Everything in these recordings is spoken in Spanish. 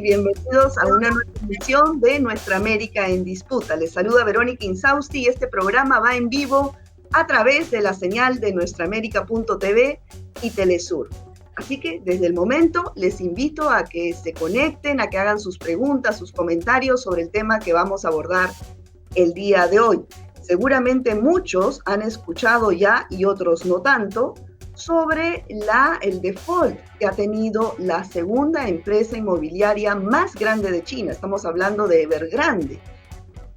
y bienvenidos a una nueva edición de Nuestra América en Disputa. Les saluda Verónica Insausti y este programa va en vivo a través de la señal de nuestraamerica.tv y Telesur. Así que desde el momento les invito a que se conecten, a que hagan sus preguntas, sus comentarios sobre el tema que vamos a abordar el día de hoy. Seguramente muchos han escuchado ya y otros no tanto sobre el default que ha tenido la segunda empresa inmobiliaria más grande de China. Estamos hablando de Evergrande.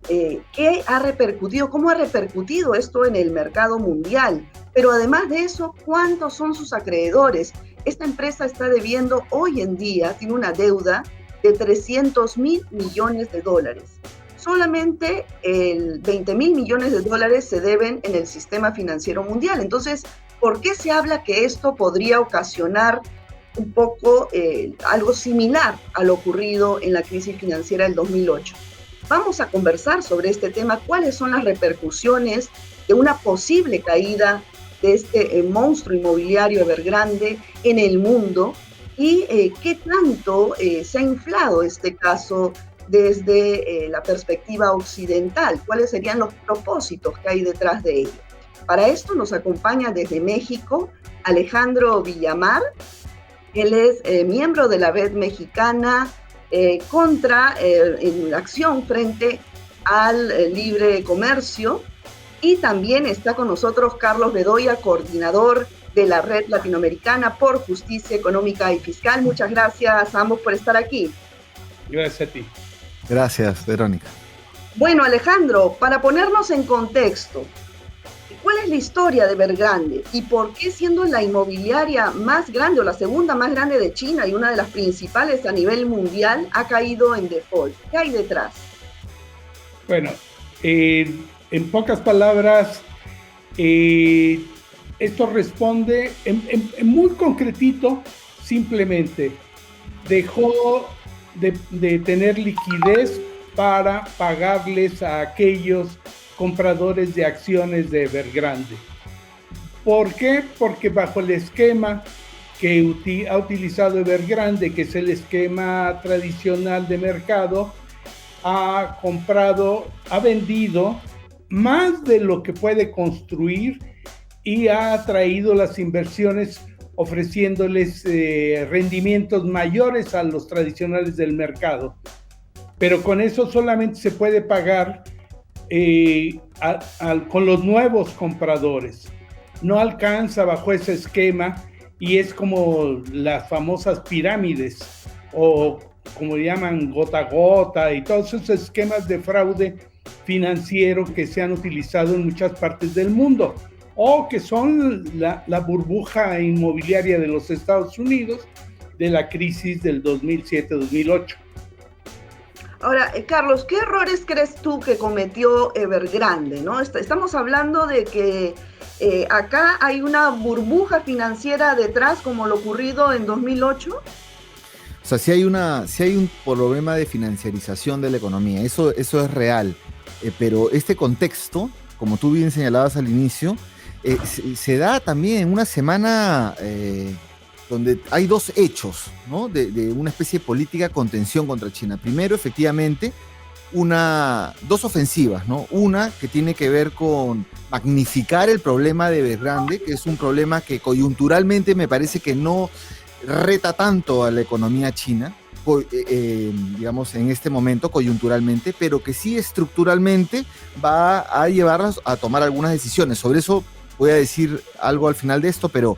¿Qué ha repercutido? ¿Cómo ha repercutido esto en el mercado mundial? Pero además de eso, ¿cuántos son sus acreedores? Esta empresa está debiendo hoy en día, tiene una deuda de 300.000 millones de dólares. Solamente 20.000 millones de dólares se deben en el sistema financiero mundial. Entonces, ¿por qué se habla que esto podría ocasionar un poco algo similar a lo ocurrido en la crisis financiera del 2008? Vamos a conversar sobre este tema, cuáles son las repercusiones de una posible caída de este monstruo inmobiliario Evergrande en el mundo y qué tanto se ha inflado este caso desde la perspectiva occidental, cuáles serían los propósitos que hay detrás de ello. Para esto nos acompaña desde México Alejandro Villamar. Él es miembro de la Red Mexicana en acción frente al libre comercio, y también está con nosotros Carlos Bedoya, coordinador de la Red Latinoamericana por Justicia Económica y Fiscal. Muchas gracias a ambos por estar aquí. Gracias a ti. Gracias, Verónica. Bueno, Alejandro, para ponernos en contexto, ¿cuál es la historia de Evergrande y por qué, siendo la inmobiliaria más grande o la segunda más grande de China y una de las principales a nivel mundial, ha caído en default? ¿Qué hay detrás? Bueno, en pocas palabras, esto responde en muy concretito, simplemente dejó de tener liquidez para pagarles a aquellos compradores de acciones de Evergrande. ¿Por qué? Porque bajo el esquema que ha utilizado Evergrande, que es el esquema tradicional de mercado, ha vendido más de lo que puede construir y ha atraído las inversiones ofreciéndoles rendimientos mayores a los tradicionales del mercado. Pero con eso solamente se puede pagar con los nuevos compradores. No alcanza bajo ese esquema y es como las famosas pirámides o como llaman gota a gota y todos esos esquemas de fraude financiero que se han utilizado en muchas partes del mundo o que son la burbuja inmobiliaria de los Estados Unidos de la crisis del 2007-2008. Ahora, Carlos, ¿qué errores crees tú que cometió Evergrande, ¿no? Estamos hablando de que acá hay una burbuja financiera detrás, como lo ocurrido en 2008. O sea, sí hay un problema de financiarización de la economía, eso es real, pero este contexto, como tú bien señalabas al inicio, se da también en una semana donde hay dos hechos, ¿no? de una especie de política de contención contra China. Primero, efectivamente, dos ofensivas, ¿no? Una que tiene que ver con magnificar el problema de Evergrande, que es un problema que coyunturalmente me parece que no reta tanto a la economía china, digamos en este momento coyunturalmente, pero que sí estructuralmente va a llevarlas a tomar algunas decisiones. Sobre eso voy a decir algo al final de esto, pero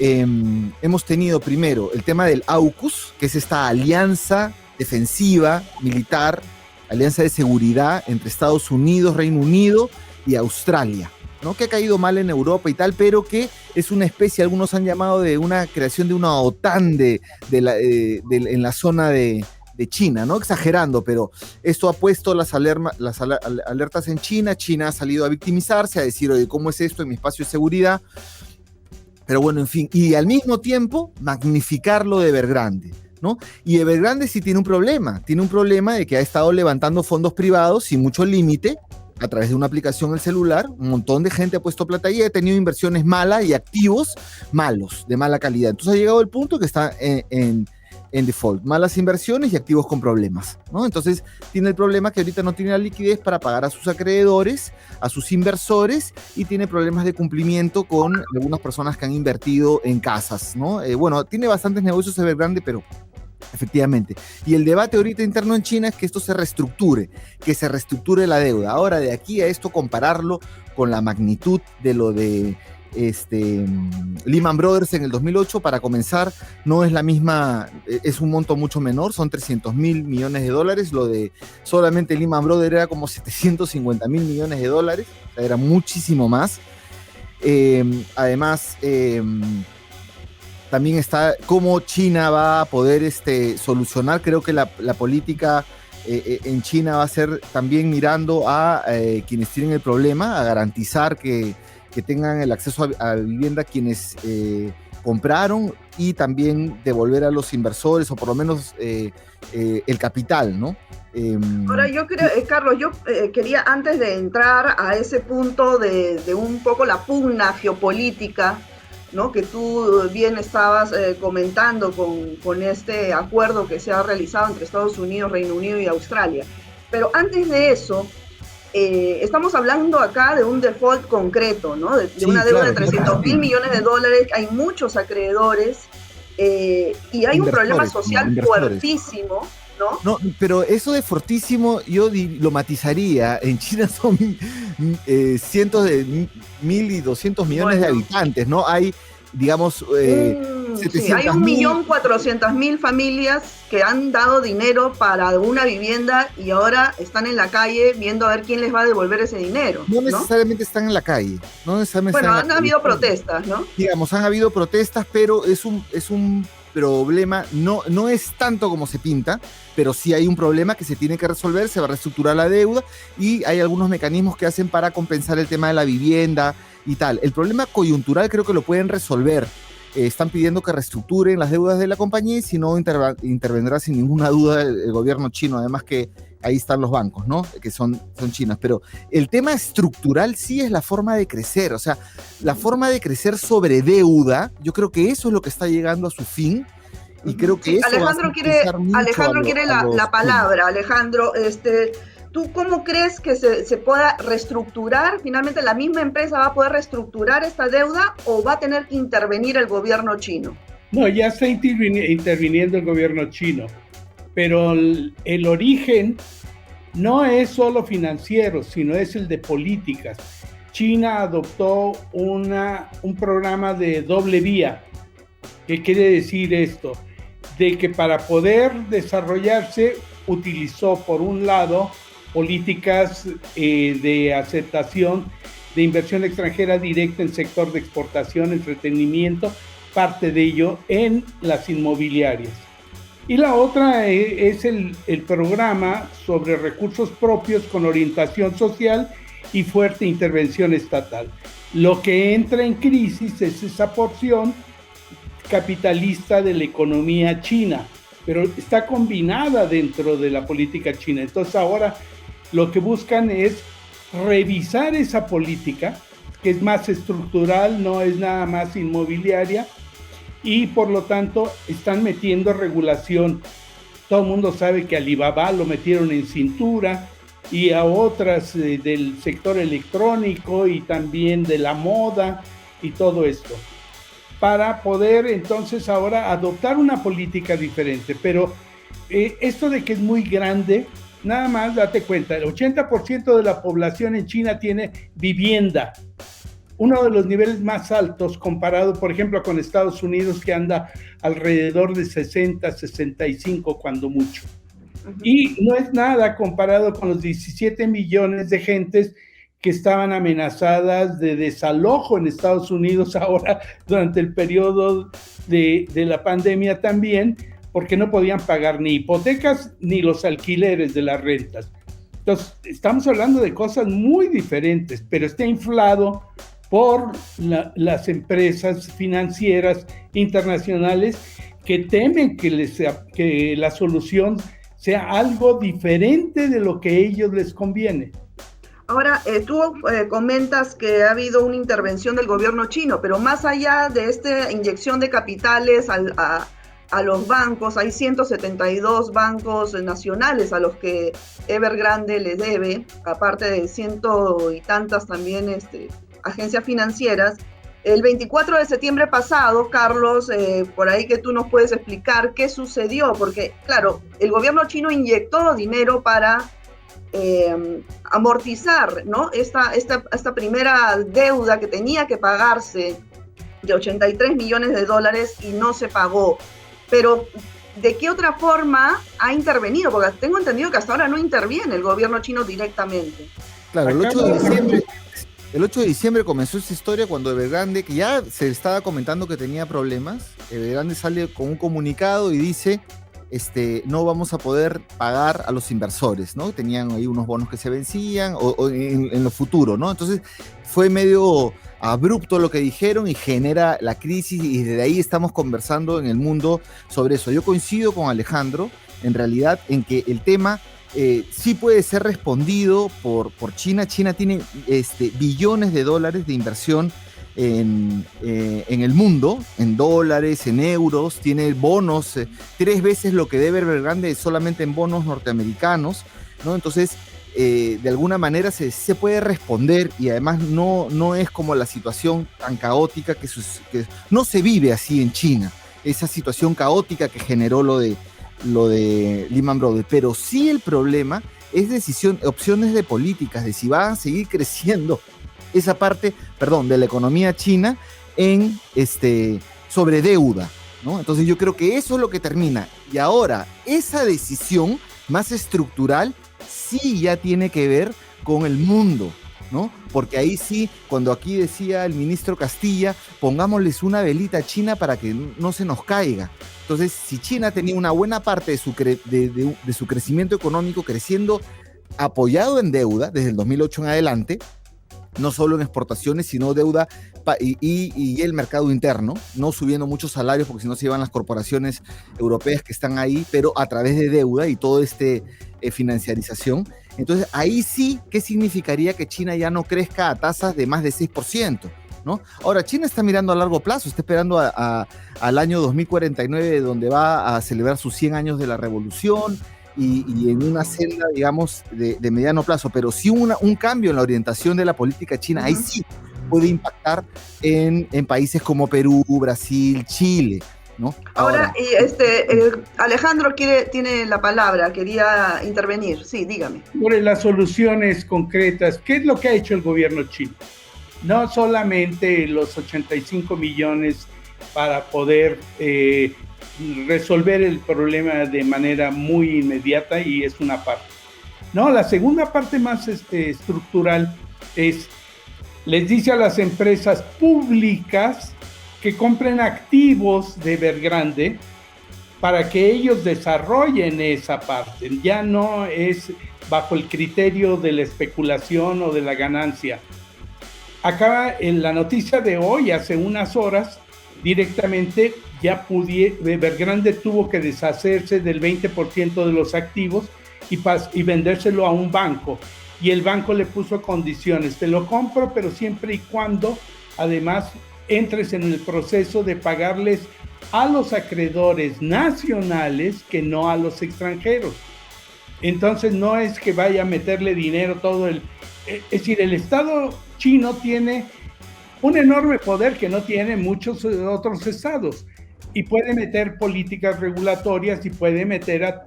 hemos tenido primero el tema del AUKUS, que es esta alianza defensiva militar, alianza de seguridad entre Estados Unidos, Reino Unido y Australia, ¿no? Que ha caído mal en Europa y tal, pero que es una especie, algunos han llamado de una creación de una OTAN en la zona de China, ¿no? Exagerando, pero esto ha puesto las alertas en China. China ha salido a victimizarse, a decir, oye, ¿cómo es esto en mi espacio de seguridad? Pero bueno, en fin, y al mismo tiempo magnificar lo de Evergrande, ¿no? Y Evergrande sí tiene un problema de que ha estado levantando fondos privados sin mucho límite, a través de una aplicación en el celular. Un montón de gente ha puesto plata y ha tenido inversiones malas y activos malos, de mala calidad. Entonces ha llegado el punto que está en en default, malas inversiones y activos con problemas, ¿no? Entonces tiene el problema que ahorita no tiene la liquidez para pagar a sus acreedores, a sus inversores, y tiene problemas de cumplimiento con algunas personas que han invertido en casas, ¿no? Bueno, tiene bastantes negocios Evergrande, pero efectivamente. Y el debate ahorita interno en China es que esto se reestructure, que se reestructure la deuda. Ahora, de aquí a esto, compararlo con la magnitud de lo de Lehman Brothers en el 2008, para comenzar, no es la misma, es un monto mucho menor, son 300.000 millones de dólares, lo de solamente Lehman Brothers era como 750.000 millones de dólares, o sea, era muchísimo más. Además, también está cómo China va a poder solucionar, creo que la política en China va a ser también mirando a quienes tienen el problema, a garantizar que tengan el acceso a vivienda quienes compraron, y también devolver a los inversores, o por lo menos el capital, ¿no? Ahora yo creo, Carlos, yo quería, antes de entrar a ese punto de un poco la pugna geopolítica, ¿no?, que tú bien estabas comentando con este acuerdo que se ha realizado entre Estados Unidos, Reino Unido y Australia. Pero antes de eso, estamos hablando acá de un default concreto, ¿no? De una deuda de 300.000 millones de dólares, hay muchos acreedores y hay un problema social fuertísimo, ¿no? No, pero eso de fortísimo yo lo matizaría. En China son cientos de 1.200 millones de habitantes, ¿no? Hay, digamos, sí, hay 1.400.000 familias que han dado dinero para una vivienda y ahora están en la calle viendo a ver quién les va a devolver ese dinero. No necesariamente están en la calle. No necesariamente bueno, han habido protestas, ¿no? Digamos, han habido protestas, pero es un problema, no es tanto como se pinta, pero sí hay un problema que se tiene que resolver, se va a reestructurar la deuda y hay algunos mecanismos que hacen para compensar el tema de la vivienda y tal. El problema coyuntural creo que lo pueden resolver. Están pidiendo que reestructuren las deudas de la compañía y si no intervendrá sin ninguna duda el gobierno chino, además que ahí están los bancos, ¿no? Que son chinos. Pero el tema estructural sí es la forma de crecer, o sea, la forma de crecer sobre deuda, yo creo que eso es lo que está llegando a su fin y creo que eso Alejandro quiere la palabra. Alejandro, ¿tú cómo crees que se pueda reestructurar? ¿Finalmente la misma empresa va a poder reestructurar esta deuda o va a tener que intervenir el gobierno chino? No, ya está interviniendo el gobierno chino, pero el origen no es solo financiero, sino es el de políticas. China adoptó un programa de doble vía. ¿Qué quiere decir esto? De que para poder desarrollarse utilizó, por un lado, políticas de aceptación de inversión extranjera directa en sector de exportación, entretenimiento, parte de ello en las inmobiliarias. Y la otra es el programa sobre recursos propios con orientación social y fuerte intervención estatal. Lo que entra en crisis es esa porción capitalista de la economía china, pero está combinada dentro de la política china. Entonces ahora lo que buscan es revisar esa política, que es más estructural, no es nada más inmobiliaria, y por lo tanto están metiendo regulación. Todo el mundo sabe que a Alibaba lo metieron en cintura y a otras del sector electrónico y también de la moda y todo esto, para poder entonces ahora adoptar una política diferente. Pero esto de que es muy grande, nada más date cuenta, el 80% de la población en China tiene vivienda, uno de los niveles más altos comparado, por ejemplo, con Estados Unidos, que anda alrededor de 60, 65 cuando mucho. Y no es nada comparado con los 17 millones de gentes que estaban amenazadas de desalojo en Estados Unidos ahora durante el periodo de la pandemia también, porque no podían pagar ni hipotecas ni los alquileres de las rentas. Entonces, estamos hablando de cosas muy diferentes, pero está inflado por las empresas financieras internacionales que temen que la solución sea algo diferente de lo que a ellos les conviene. Ahora, tú comentas que ha habido una intervención del gobierno chino, pero más allá de esta inyección de capitales a los bancos. Hay 172 bancos nacionales a los que Evergrande le debe, aparte de ciento y tantas también agencias financieras. El 24 de septiembre pasado, Carlos, por ahí que tú nos puedes explicar qué sucedió, porque claro, el gobierno chino inyectó dinero para amortizar, ¿no? esta primera deuda que tenía que pagarse de 83 millones de dólares y no se pagó. Pero, ¿de qué otra forma ha intervenido? Porque tengo entendido que hasta ahora no interviene el gobierno chino directamente. Claro, el 8 de diciembre comenzó esta historia cuando Evergrande, que ya se estaba comentando que tenía problemas, Evergrande sale con un comunicado y dice, no vamos a poder pagar a los inversores, ¿no? Tenían ahí unos bonos que se vencían o en lo futuro, ¿no? Entonces fue medio abrupto lo que dijeron y genera la crisis, y desde ahí estamos conversando en el mundo sobre eso. Yo coincido con Alejandro, en realidad, en que el tema sí puede ser respondido por China. China tiene billones de dólares de inversión en el mundo, en dólares, en euros, tiene bonos, 3 veces lo que debe Evergrande solamente en bonos norteamericanos, ¿no? Entonces, de alguna manera se puede responder, y además no es como la situación tan caótica que no se vive así en China, esa situación caótica que generó lo de Lehman Brothers, pero sí el problema es opciones de políticas, de si va a seguir creciendo esa parte, de la economía china sobre deuda, ¿no? Entonces yo creo que eso es lo que termina, y ahora esa decisión más estructural sí ya tiene que ver con el mundo, ¿no? Porque ahí sí, cuando aquí decía el ministro Castilla, pongámosles una velita a China para que no se nos caiga. Entonces, si China tenía una buena parte de su crecimiento económico creciendo apoyado en deuda desde el 2008 en adelante, no solo en exportaciones, sino deuda y el mercado interno, no subiendo muchos salarios porque si no se llevan las corporaciones europeas que están ahí, pero a través de deuda y todo financiarización. Entonces ahí sí, ¿qué significaría que China ya no crezca a tasas de más de 6%? ¿No? Ahora, China está mirando a largo plazo, está esperando al año 2049, donde va a celebrar sus 100 años de la revolución, y en una senda, digamos, de mediano plazo, pero sí un cambio en la orientación de la política china, ahí sí puede impactar en países como Perú, Brasil, Chile, ¿no? Ahora Alejandro tiene la palabra, quería intervenir. Sí, dígame. Sobre las soluciones concretas, ¿qué es lo que ha hecho el gobierno chino? No solamente los 85 millones para poder resolver el problema de manera muy inmediata, y es una parte. No, la segunda parte más estructural les dice a las empresas públicas que compren activos de Evergrande para que ellos desarrollen esa parte. Ya no es bajo el criterio de la especulación o de la ganancia. Acá en la noticia de hoy, hace unas horas, directamente Evergrande tuvo que deshacerse del 20% de los activos y vendérselo a un banco. Y el banco le puso condiciones: te lo compro, pero siempre y cuando además entres en el proceso de pagarles a los acreedores nacionales que no a los extranjeros. Entonces no es que vaya a meterle dinero es decir, el Estado chino tiene un enorme poder que no tienen muchos otros estados, y puede meter políticas regulatorias y puede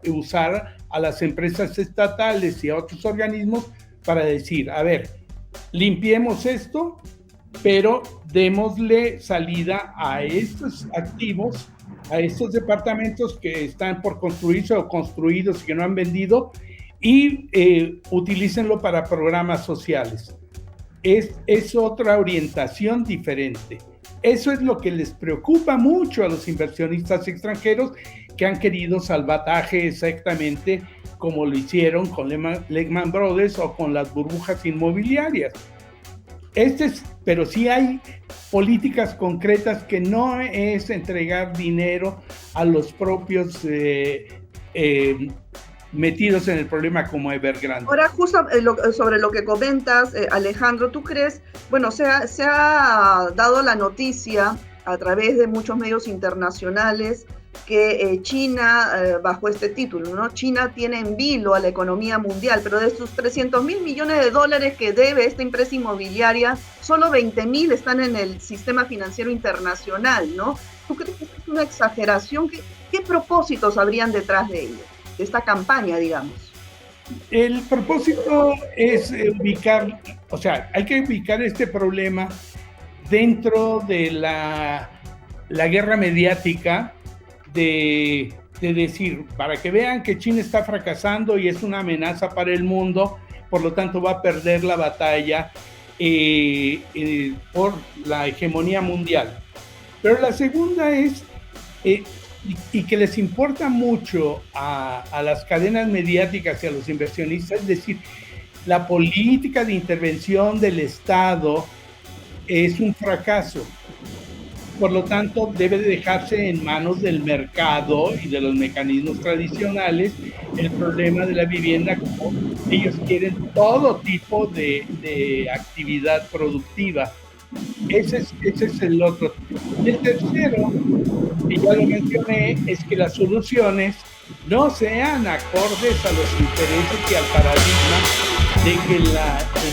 usar a las empresas estatales y a otros organismos para decir: a ver, limpiemos esto, pero démosle salida a estos activos, a estos departamentos que están por construirse o construidos y que no han vendido, y utilícenlo para programas sociales. Es otra orientación diferente. Eso es lo que les preocupa mucho a los inversionistas extranjeros, que han querido salvataje exactamente como lo hicieron con Lehman Brothers o con las burbujas inmobiliarias. Pero sí hay políticas concretas, que no es entregar dinero a los propios metidos en el problema como Evergrande. Ahora, justo sobre lo que comentas, Alejandro, ¿tú crees? Bueno, se ha dado la noticia a través de muchos medios internacionales que China, bajo este título, ¿no? China tiene en vilo a la economía mundial, pero de sus 300.000 millones de dólares que debe esta empresa inmobiliaria, solo 20.000 están en el sistema financiero internacional, ¿no? ¿Tú crees que es una exageración? ¿Qué propósitos habrían detrás de ello, de esta campaña, digamos? El propósito es ubicar, o sea, hay que ubicar este problema dentro de la guerra mediática de decir, para que vean que China está fracasando y es una amenaza para el mundo, por lo tanto va a perder la batalla por la hegemonía mundial. Pero la segunda es, y que les importa mucho a las cadenas mediáticas y a los inversionistas, es decir, la política de intervención del Estado es un fracaso. Por lo tanto, debe dejarse en manos del mercado y de los mecanismos tradicionales el problema de la vivienda, como ellos quieren todo tipo de actividad productiva. Ese es el otro. Y el tercero, y ya lo mencioné, es que las soluciones no sean acordes a los intereses y al paradigma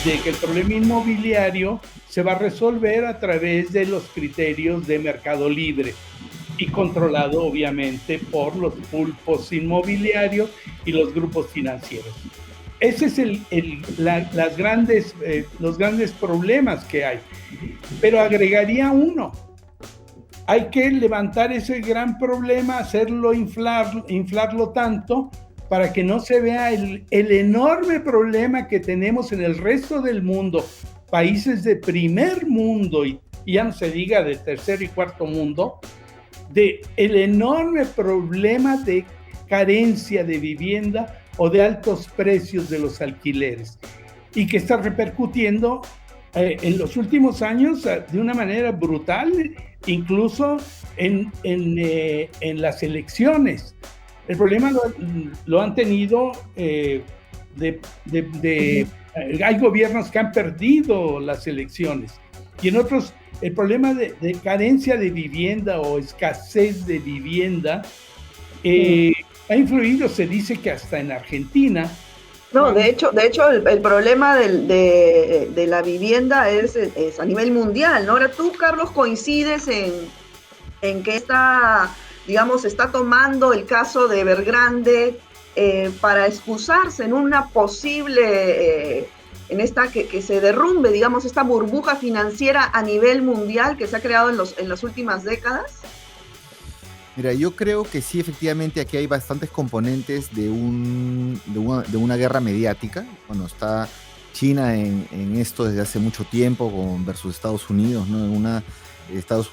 de que el problema inmobiliario se va a resolver a través de los criterios de mercado libre y controlado obviamente por los pulpos inmobiliarios y los grupos financieros. Ese es los grandes problemas que hay. Pero agregaría uno. Hay que levantar ese gran problema, hacerlo inflarlo tanto para que no se vea el enorme problema que tenemos en el resto del mundo, países de primer mundo y ya no se diga de tercer y cuarto mundo, de el enorme problema de carencia de vivienda o de altos precios de los alquileres, y que está repercutiendo en los últimos años de una manera brutal, incluso en las elecciones. El problema lo han tenido hay gobiernos que han perdido las elecciones, y en otros el problema de carencia de vivienda o escasez de vivienda ha influido, se dice que hasta en Argentina. No, de hecho el problema de la vivienda es a nivel mundial, ¿no? Ahora tú, Carlos, coincides en que está tomando el caso de Evergrande para excusarse en una posible, que se derrumbe, digamos, esta burbuja financiera a nivel mundial que se ha creado en las últimas décadas. Mira, yo creo que sí, efectivamente, aquí hay bastantes componentes de una guerra mediática. Bueno, está China en esto desde hace mucho tiempo versus Estados Unidos, ¿no? Estados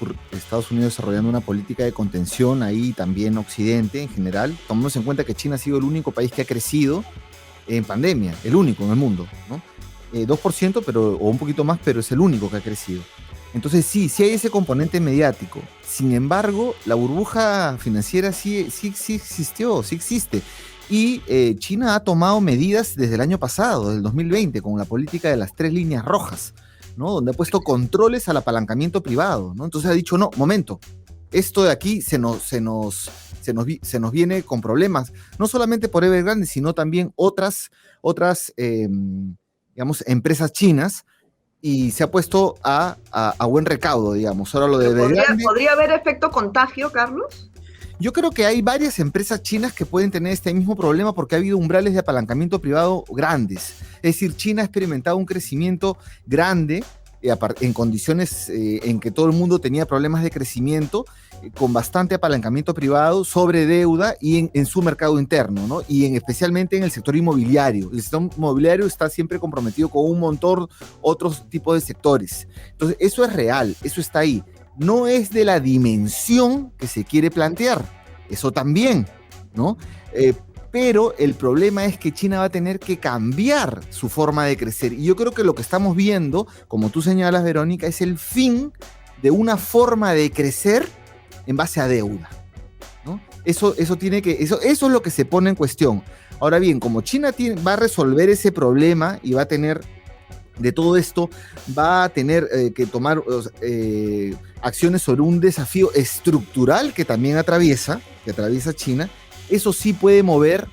Unidos desarrollando una política de contención, ahí también Occidente en general. Tomemos en cuenta que China ha sido el único país que ha crecido en pandemia, el único en el mundo, ¿no? 2%, o un poquito más, pero es el único que ha crecido. Entonces sí hay ese componente mediático. Sin embargo, la burbuja financiera sí existió, sí existe. Y China ha tomado medidas desde el año pasado, del 2020, con la política de las 3 líneas rojas, ¿no? Donde ha puesto controles al apalancamiento privado, ¿no? Entonces ha dicho, no, momento, esto de aquí se nos viene con problemas, no solamente por Evergrande, sino también otras empresas chinas, y se ha puesto a buen recaudo, digamos. Ahora lo de Evergrande, ¿Podría haber efecto contagio, Carlos? Yo creo que hay varias empresas chinas que pueden tener este mismo problema porque ha habido umbrales de apalancamiento privado grandes. Es decir, China ha experimentado un crecimiento grande en condiciones en que todo el mundo tenía problemas de crecimiento, con bastante apalancamiento privado, sobre deuda y en su mercado interno, ¿no? Y especialmente en el sector inmobiliario. El sector inmobiliario está siempre comprometido con un montón otros tipos de sectores. Entonces, eso es real, eso está ahí. No es de la dimensión que se quiere plantear, eso también, ¿no? Pero el problema es que China va a tener que cambiar su forma de crecer. Y yo creo que lo que estamos viendo, como tú señalas, Verónica, es el fin de una forma de crecer en base a deuda, ¿no? Eso es lo que se pone en cuestión. Ahora bien, como China va a resolver ese problema y va a tener de todo esto va a tener que tomar acciones sobre un desafío estructural que también atraviesa China. Eso sí puede mover,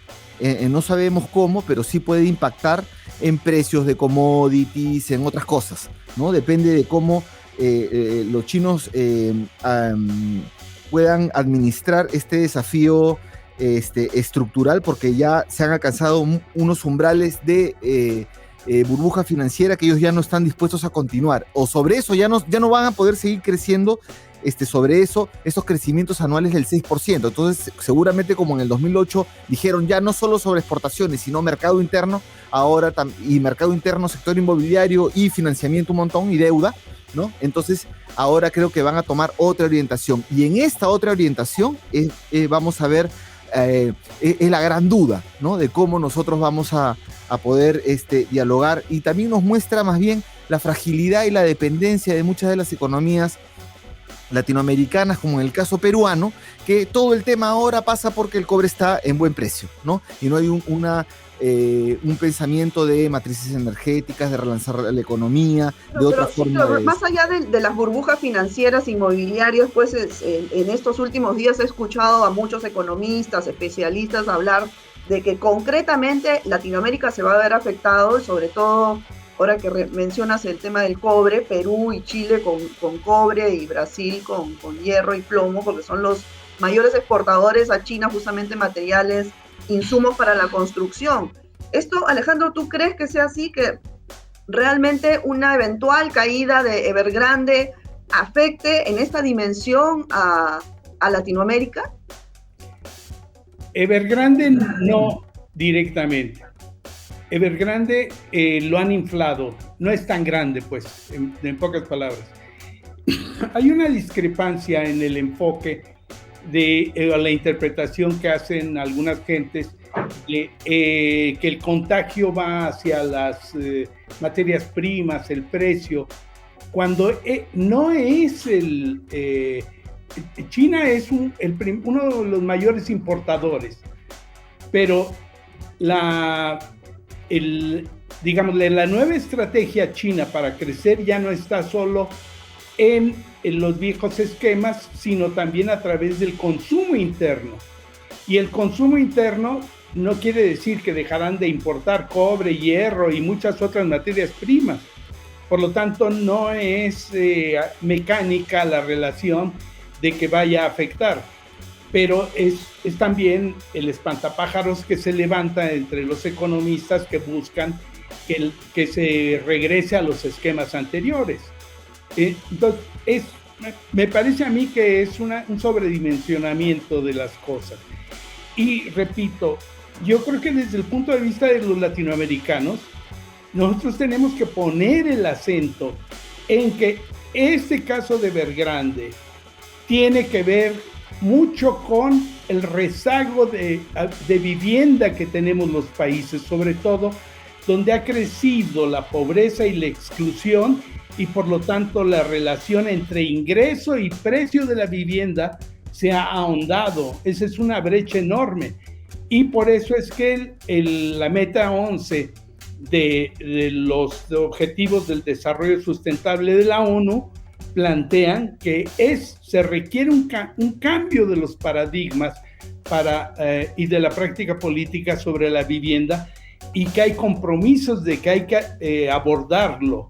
no sabemos cómo, pero sí puede impactar en precios de commodities, en otras cosas, ¿no? Depende de cómo los chinos puedan administrar este desafío estructural, porque ya se han alcanzado unos umbrales de burbuja financiera que ellos ya no están dispuestos a continuar, o sobre eso ya no van a poder seguir creciendo sobre eso, esos crecimientos anuales del 6%. Entonces, seguramente como en el 2008 dijeron ya no solo sobre exportaciones, sino mercado interno, ahora y mercado interno, sector inmobiliario y financiamiento un montón y deuda, ¿no? Entonces, ahora creo que van a tomar otra orientación. Y en esta otra orientación vamos a ver, es la gran duda, ¿no? De cómo nosotros vamos a poder dialogar, y también nos muestra más bien la fragilidad y la dependencia de muchas de las economías latinoamericanas, como en el caso peruano, que todo el tema ahora pasa porque el cobre está en buen precio, ¿no? Y no hay un pensamiento de matrices energéticas, de relanzar la economía, de otra forma. Pero más allá de las burbujas financieras, inmobiliarias, pues en estos últimos días he escuchado a muchos economistas, especialistas hablar de que concretamente Latinoamérica se va a ver afectado, sobre todo ahora que mencionas el tema del cobre, Perú y Chile con cobre y Brasil con hierro y plomo, porque son los mayores exportadores a China justamente materiales, insumos para la construcción. Esto, Alejandro, ¿tú crees que sea así, que realmente una eventual caída de Evergrande afecte en esta dimensión a Latinoamérica? Evergrande no directamente. Evergrande lo han inflado, no es tan grande, pues, en pocas palabras. Hay una discrepancia en el enfoque de la interpretación que hacen algunas gentes de que el contagio va hacia las materias primas, el precio, cuando no es China es uno de los mayores importadores, pero digámosle, la nueva estrategia china para crecer ya no está solo en los viejos esquemas, sino también a través del consumo interno. Y el consumo interno no quiere decir que dejarán de importar cobre, hierro y muchas otras materias primas. Por lo tanto, no es mecánica la relación de que vaya a afectar, pero es también el espantapájaros que se levanta entre los economistas que buscan que se regrese a los esquemas anteriores. Entonces, me parece a mí que es un sobredimensionamiento de las cosas. Y repito, yo creo que desde el punto de vista de los latinoamericanos, nosotros tenemos que poner el acento en que este caso de Evergrande tiene que ver mucho con el rezago de vivienda que tenemos los países, sobre todo donde ha crecido la pobreza y la exclusión, y por lo tanto la relación entre ingreso y precio de la vivienda se ha ahondado. Esa es una brecha enorme, y por eso es que la meta 11 de los objetivos del desarrollo sustentable de la ONU plantean que se requiere un cambio de los paradigmas y de la práctica política sobre la vivienda, y que hay compromisos de que hay que abordarlo.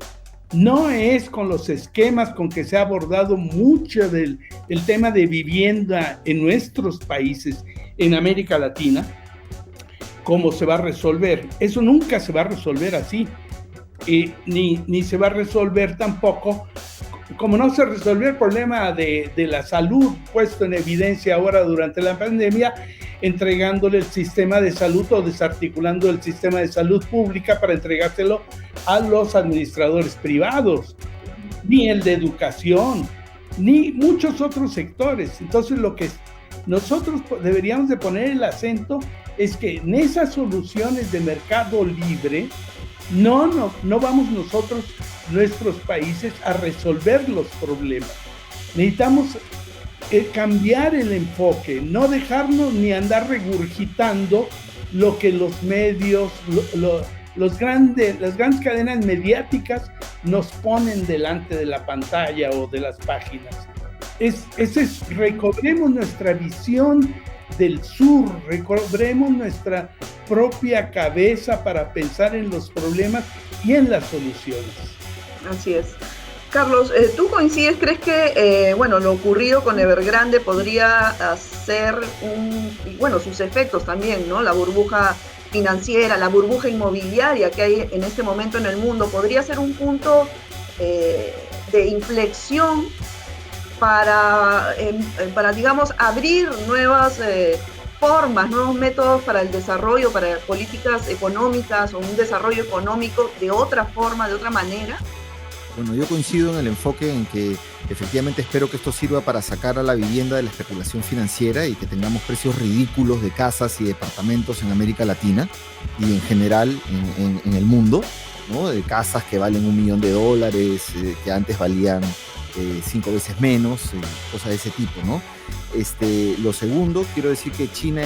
No es con los esquemas con que se ha abordado mucho el tema de vivienda en nuestros países, en América Latina, cómo se va a resolver. Eso nunca se va a resolver así, ni se va a resolver tampoco, como no se resolvió el problema de la salud puesto en evidencia ahora durante la pandemia, entregándole el sistema de salud o desarticulando el sistema de salud pública para entregárselo a los administradores privados, ni el de educación, ni muchos otros sectores. Entonces, lo que nosotros deberíamos de poner el acento es que en esas soluciones de mercado libre no vamos nosotros, nuestros países, a resolver los problemas. Necesitamos cambiar el enfoque, no dejarnos ni andar regurgitando lo que los medios, las grandes cadenas mediáticas nos ponen delante de la pantalla o de las páginas. Recobremos nuestra visión del sur, recobremos nuestra propia cabeza para pensar en los problemas y en las soluciones. Así es. Carlos, ¿tú coincides? ¿Crees que lo ocurrido con Evergrande podría hacer sus efectos también, ¿no? La burbuja financiera, la burbuja inmobiliaria que hay en este momento en el mundo, podría ser un punto de inflexión para digamos, abrir nuevas formas, nuevos métodos para el desarrollo, para políticas económicas o un desarrollo económico de otra forma, de otra manera? Bueno, yo coincido en el enfoque en que efectivamente espero que esto sirva para sacar a la vivienda de la especulación financiera y que tengamos precios ridículos de casas y departamentos en América Latina y en general en el mundo, ¿no? De casas que valen $1 millón, que antes valían 5 veces menos, cosas de ese tipo, ¿no? Lo segundo, quiero decir que China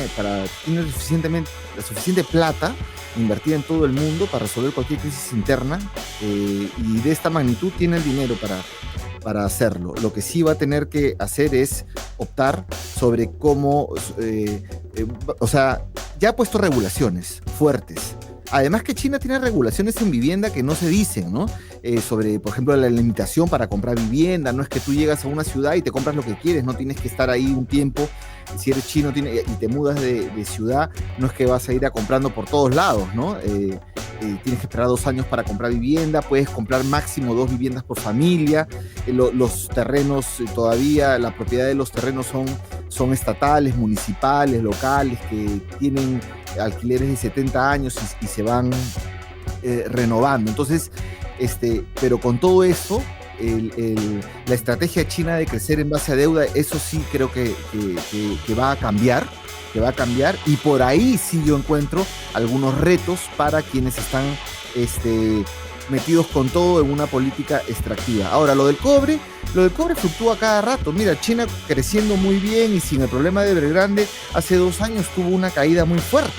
tiene la suficiente plata invertida en todo el mundo para resolver cualquier crisis interna, y de esta magnitud tiene el dinero para hacerlo. Lo que sí va a tener que hacer es optar sobre cómo, ya ha puesto regulaciones fuertes. Además que China tiene regulaciones en vivienda que no se dicen, ¿no? Sobre, por ejemplo, la limitación para comprar vivienda. No es que tú llegas a una ciudad y te compras lo que quieres, no tienes que estar ahí un tiempo. Si eres chino y te mudas de ciudad, no es que vas a ir comprando por todos lados, ¿no? Tienes que esperar 2 años para comprar vivienda, puedes comprar máximo 2 viviendas por familia. Los terrenos todavía, la propiedad de los terrenos son estatales, municipales, locales, que tienen alquileres de 70 años y se van renovando. Entonces, pero con todo eso, la estrategia china de crecer en base a deuda, eso sí creo que va a cambiar, y por ahí sí yo encuentro algunos retos para quienes están metidos con todo en una política extractiva. Ahora, lo del cobre fluctúa cada rato. Mira, China creciendo muy bien y sin el problema de Evergrande, hace 2 años tuvo una caída muy fuerte,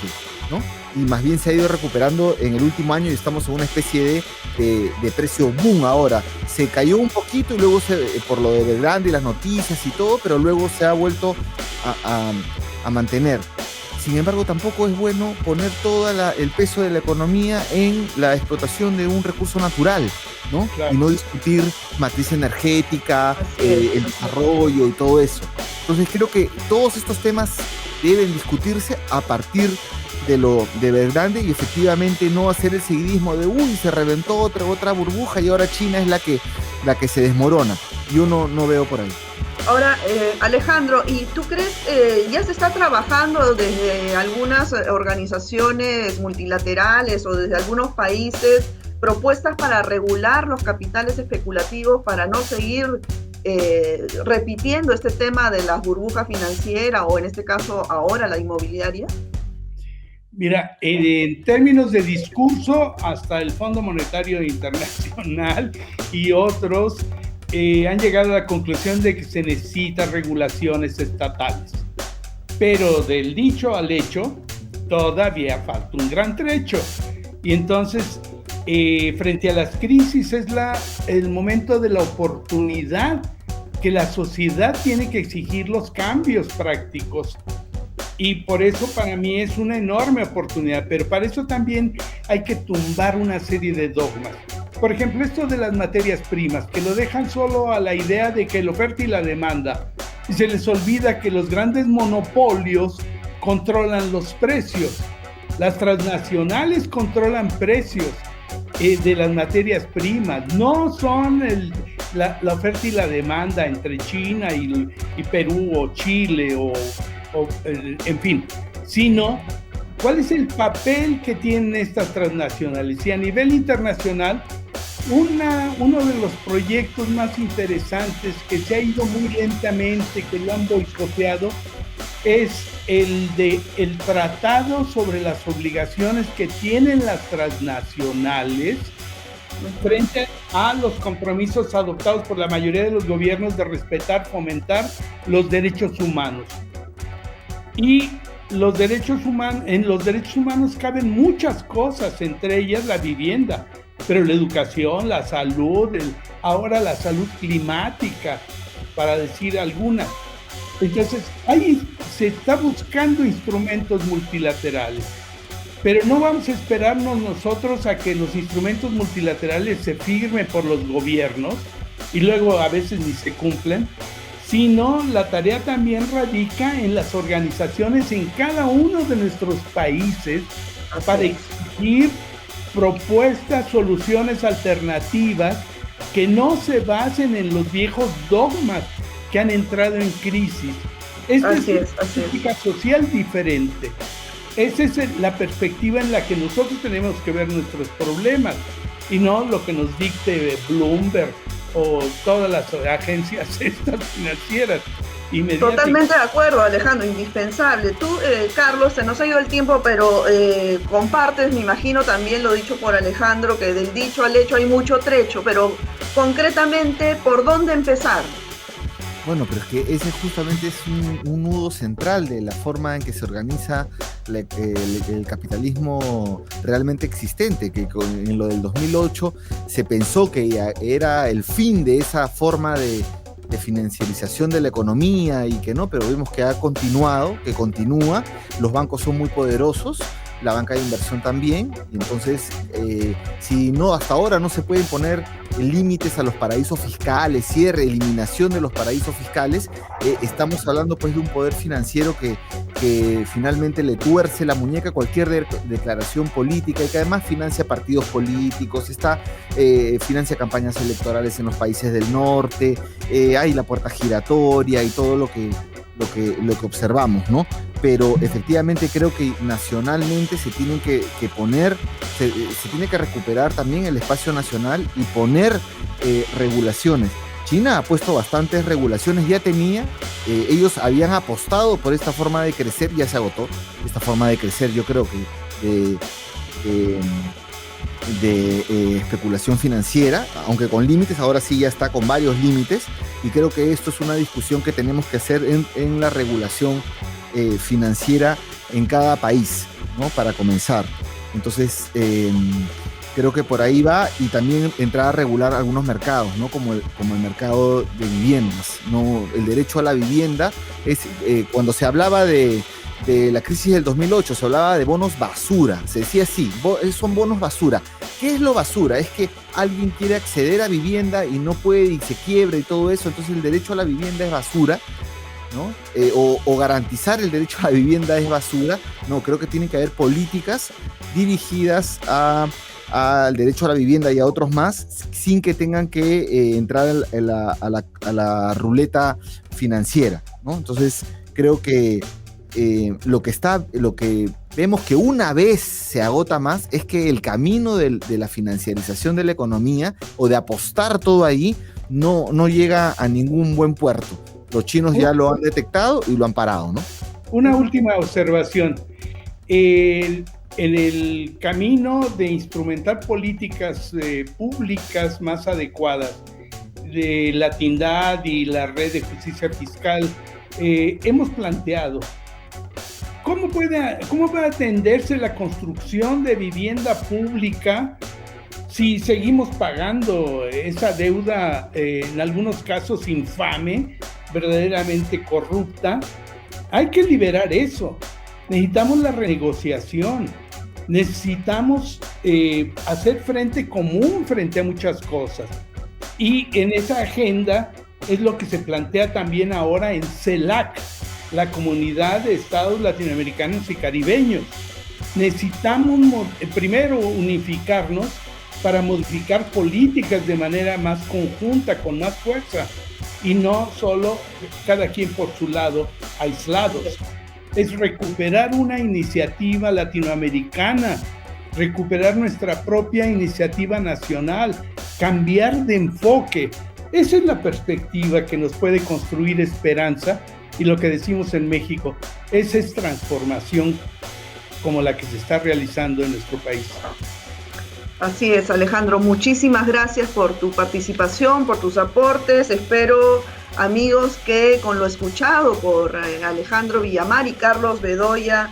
¿no? Y más bien se ha ido recuperando en el último año y estamos en una especie de precio boom ahora. Se cayó un poquito y luego por lo de Evergrande y las noticias y todo, pero luego se ha vuelto a mantener. Sin embargo, tampoco es bueno poner todo el peso de la economía en la explotación de un recurso natural, ¿no? Claro. Y no discutir matriz energética, el desarrollo y todo eso. Entonces creo que todos estos temas deben discutirse a partir de Evergrande y efectivamente no hacer el seguidismo de se reventó otra burbuja y ahora China es la que se desmorona. Yo no veo por ahí. Ahora, Alejandro, ¿y tú crees, ya se está trabajando desde algunas organizaciones multilaterales o desde algunos países propuestas para regular los capitales especulativos para no seguir repitiendo este tema de las burbujas financieras o en este caso ahora la inmobiliaria? Mira, en términos de discurso, hasta el Fondo Monetario Internacional y otros han llegado a la conclusión de que se necesitan regulaciones estatales. Pero del dicho al hecho, todavía falta un gran trecho. Y entonces, frente a las crisis, es el momento de la oportunidad que la sociedad tiene que exigir los cambios prácticos. Y por eso para mí es una enorme oportunidad, pero para eso también hay que tumbar una serie de dogmas. Por ejemplo, esto de las materias primas, que lo dejan solo a la idea de que la oferta y la demanda. Y se les olvida que los grandes monopolios controlan los precios. Las transnacionales controlan precios de las materias primas. No son la oferta y la demanda entre China y Perú o Chile en fin, sino cuál es el papel que tienen estas transnacionales. Y a nivel internacional, uno de los proyectos más interesantes que se ha ido muy lentamente, que lo han boicoteado, es el tratado sobre las obligaciones que tienen las transnacionales frente a los compromisos adoptados por la mayoría de los gobiernos de respetar, fomentar los derechos humanos. Y en los derechos humanos caben muchas cosas, entre ellas la vivienda, pero la educación, la salud, ahora la salud climática, para decir algunas. Entonces, ahí se está buscando instrumentos multilaterales, pero no vamos a esperarnos nosotros a que los instrumentos multilaterales se firmen por los gobiernos y luego a veces ni se cumplen, sino la tarea también radica en las organizaciones en cada uno de nuestros países para exigir propuestas, soluciones alternativas que no se basen en los viejos dogmas que han entrado en crisis. Esta es una política social diferente. Esa es la perspectiva en la que nosotros tenemos que ver nuestros problemas y no lo que nos dicte Bloomberg o todas las agencias estas financieras. Totalmente de acuerdo, Alejandro, indispensable. Tú, Carlos, se nos ha ido el tiempo, pero compartes, me imagino también lo dicho por Alejandro, que del dicho al hecho hay mucho trecho, pero concretamente, ¿por dónde empezar? Bueno, pero es que ese justamente es un nudo central de la forma en que se organiza el capitalismo realmente existente, que en lo del 2008 se pensó que era el fin de esa forma de financiarización de la economía y que no, pero vemos que ha continuado, que continúa. Los bancos son muy poderosos, la banca de inversión también, y entonces si no, hasta ahora no se pueden poner límites a los paraísos fiscales, cierre, eliminación de los paraísos fiscales, estamos hablando pues de un poder financiero que finalmente le tuerce la muñeca a cualquier declaración política y que además financia partidos políticos, financia campañas electorales en los países del norte, hay la puerta giratoria y todo lo que observamos, ¿no? Pero efectivamente creo que nacionalmente se tiene que poner, se tiene que recuperar también el espacio nacional y poner regulaciones. China ha puesto bastantes regulaciones, ya tenía, ellos habían apostado por esta forma de crecer, ya se agotó esta forma de crecer, yo creo que de especulación financiera, aunque con límites, ahora sí ya está con varios límites, y creo que esto es una discusión que tenemos que hacer en la regulación financiera en cada país, ¿no? Para comenzar. Entonces, creo que por ahí va, y también entrar a regular algunos mercados, ¿no? Como el mercado de viviendas, ¿no? El derecho a la vivienda es, cuando se hablaba de la crisis del 2008, se hablaba de bonos basura, se decía así, son bonos basura. ¿Qué es lo basura? Es que alguien quiere acceder a vivienda y no puede y se quiebra y todo eso, entonces el derecho a la vivienda es basura, ¿no? O garantizar el derecho a la vivienda es basura. No, creo que tiene que haber políticas dirigidas al derecho a la vivienda y a otros más, sin que tengan que entrar a la ruleta financiera, ¿no? Entonces creo que lo que vemos que una vez se agota más es que el camino de la financiarización de la economía o de apostar todo ahí no llega a ningún buen puerto. Los chinos ya lo han detectado y lo han parado, ¿no? Una última observación. En el camino de instrumentar políticas públicas más adecuadas de la Tindad y la Red de Justicia Fiscal, hemos planteado ¿cómo puede atenderse la construcción de vivienda pública si seguimos pagando esa deuda, en algunos casos infame, verdaderamente corrupta? Hay que liberar eso. Necesitamos la renegociación. Necesitamos hacer frente común frente a muchas cosas. Y en esa agenda es lo que se plantea también ahora en CELAC, la Comunidad de Estados Latinoamericanos y Caribeños. Necesitamos primero unificarnos para modificar políticas de manera más conjunta, con más fuerza, y no solo cada quien por su lado, aislados. Es recuperar una iniciativa latinoamericana, recuperar nuestra propia iniciativa nacional, cambiar de enfoque. Esa es la perspectiva que nos puede construir esperanza. Y lo que decimos en México, esa es transformación como la que se está realizando en nuestro país. Así es, Alejandro, muchísimas gracias por tu participación, por tus aportes. Espero amigos que con lo escuchado por Alejandro Villamar y Carlos Bedoya,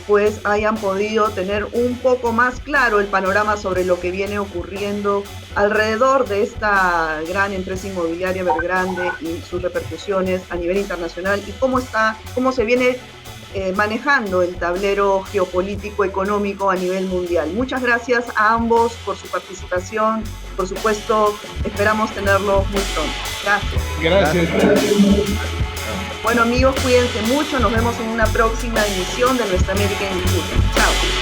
pues hayan podido tener un poco más claro el panorama sobre lo que viene ocurriendo alrededor de esta gran empresa inmobiliaria Evergrande y sus repercusiones a nivel internacional y cómo se viene manejando el tablero geopolítico económico a nivel mundial. Muchas gracias a ambos por su participación. Por supuesto, esperamos tenerlos muy pronto. Gracias. Bueno, amigos, cuídense mucho. Nos vemos en una próxima emisión de Nuestra América en Disputa. Chao.